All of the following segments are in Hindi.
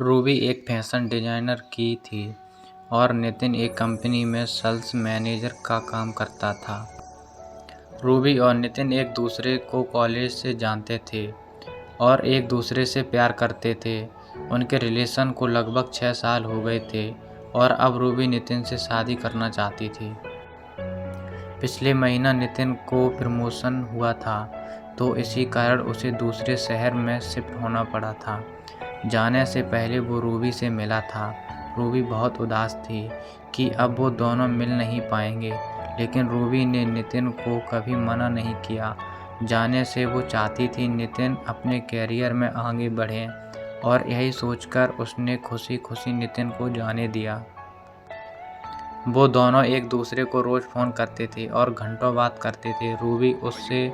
रूबी एक फैशन डिजाइनर की थी और नितिन एक कंपनी में सेल्स मैनेजर का काम करता था। रूबी और नितिन एक दूसरे को कॉलेज से जानते थे और एक दूसरे से प्यार करते थे। उनके रिलेशन को लगभग 6 साल हो गए थे और अब रूबी नितिन से शादी करना चाहती थी। पिछले महीना नितिन को प्रमोशन हुआ था, तो इसी कारण उसे दूसरे शहर में शिफ्ट होना पड़ा था। जाने से पहले वो रूबी से मिला था। रूबी बहुत उदास थी कि अब वो दोनों मिल नहीं पाएंगे, लेकिन रूबी ने नितिन को कभी मना नहीं किया। जाने से वो चाहती थी नितिन अपने कैरियर में आगे बढ़े और यही सोचकर उसने खुशी खुशी नितिन को जाने दिया। वो दोनों एक दूसरे को रोज़ फ़ोन करते थे और घंटों बात करते थे। रूबी उससे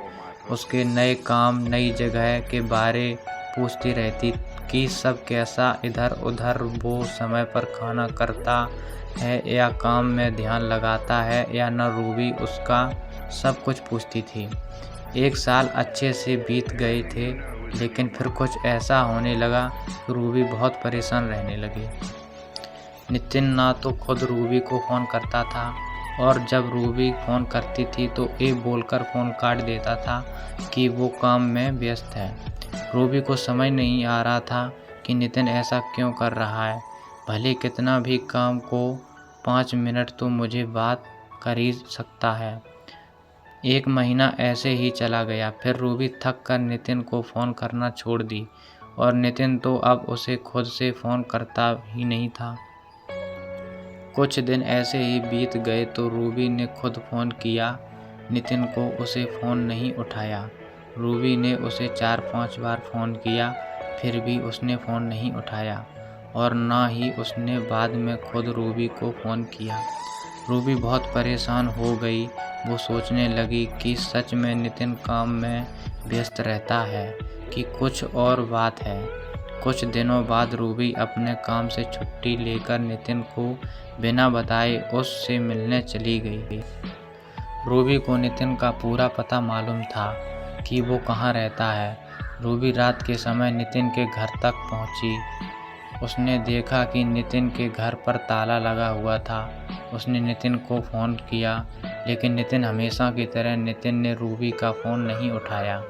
उसके नए काम, नई जगह के बारे पूछती रहती कि सब कैसा इधर-उधर, वो समय पर खाना करता है या काम में ध्यान लगाता है या न। रूबी उसका सब कुछ पूछती थी। 1 साल अच्छे से बीत गए थे, लेकिन फिर कुछ ऐसा होने लगा कि रूबी बहुत परेशान रहने लगी। नितिन ना तो खुद रूबी को फ़ोन करता था और जब रूबी फ़ोन करती थी तो ये बोलकर फ़ोन काट देता था कि वो काम में व्यस्त है। रूबी को समझ नहीं आ रहा था कि नितिन ऐसा क्यों कर रहा है। भले कितना भी काम को 5 मिनट तो मुझे बात कर ही सकता है। 1 महीना ऐसे ही चला गया। फिर रूबी थक कर नितिन को फ़ोन करना छोड़ दी और नितिन तो अब उसे खुद से फ़ोन करता ही नहीं था। कुछ दिन ऐसे ही बीत गए तो रूबी ने खुद फ़ोन किया नितिन को, उसे फ़ोन नहीं उठाया। रूबी ने उसे 4-5 बार फ़ोन किया, फिर भी उसने फ़ोन नहीं उठाया और ना ही उसने बाद में खुद रूबी को फ़ोन किया। रूबी बहुत परेशान हो गई। वो सोचने लगी कि सच में नितिन काम में व्यस्त रहता है कि कुछ और बात है। कुछ दिनों बाद रूबी अपने काम से छुट्टी लेकर नितिन को बिना बताए उससे मिलने चली गई। रूबी को नितिन का पूरा पता मालूम था कि वो कहाँ रहता है। रूबी रात के समय नितिन के घर तक पहुंची। उसने देखा कि नितिन के घर पर ताला लगा हुआ था। उसने नितिन को फ़ोन किया, लेकिन नितिन हमेशा की तरह नितिन ने रूबी का फ़ोन नहीं उठाया।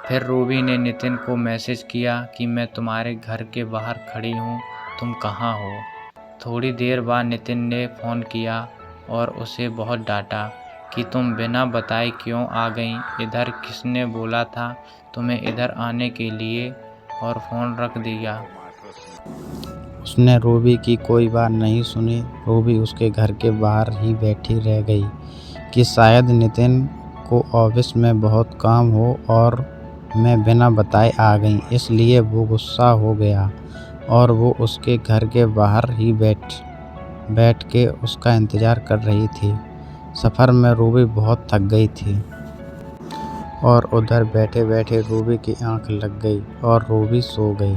फिर रूबी ने नितिन को मैसेज किया कि मैं तुम्हारे घर के बाहर खड़ी हूँ, तुम कहाँ हो। थोड़ी देर बाद नितिन ने फ़ोन किया और उसे बहुत डांटा कि तुम बिना बताए क्यों आ गई, इधर किसने बोला था तुम्हें इधर आने के लिए, और फ़ोन रख दिया। उसने रूबी की कोई बात नहीं सुनी। रूबी उसके घर के बाहर ही बैठी रह गई कि शायद नितिन को ऑफिस में बहुत काम हो और मैं बिना बताए आ गई, इसलिए वो गुस्सा हो गया और वो उसके घर के बाहर ही बैठ के उसका इंतज़ार कर रही थी। सफ़र में रूबी बहुत थक गई थी और उधर बैठे बैठे रूबी की आंख लग गई और रूबी सो गई।